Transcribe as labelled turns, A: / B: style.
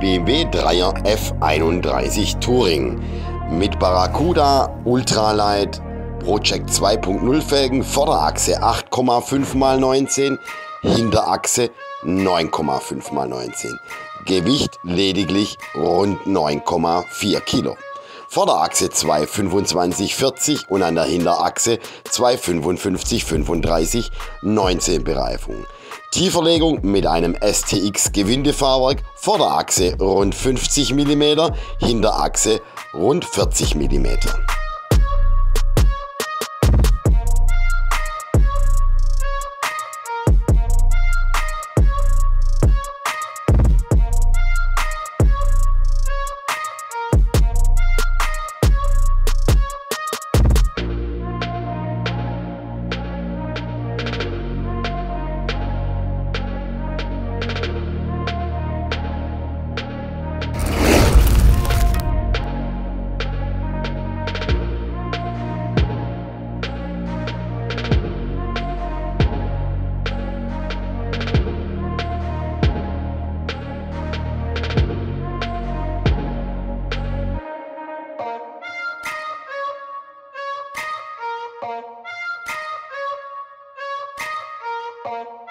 A: BMW 3er F31 Touring mit Barracuda Ultralight Project 2.0 Felgen, Vorderachse 8,5 x 19, Hinterachse 9,5 x 19. Gewicht lediglich rund 9,4 Kilo. Vorderachse 225/40 und an der Hinterachse 255/35 19 Bereifung. Tieferlegung mit einem STX Gewindefahrwerk, Vorderachse rund 50 mm, Hinterachse rund 40 mm.
B: Bye.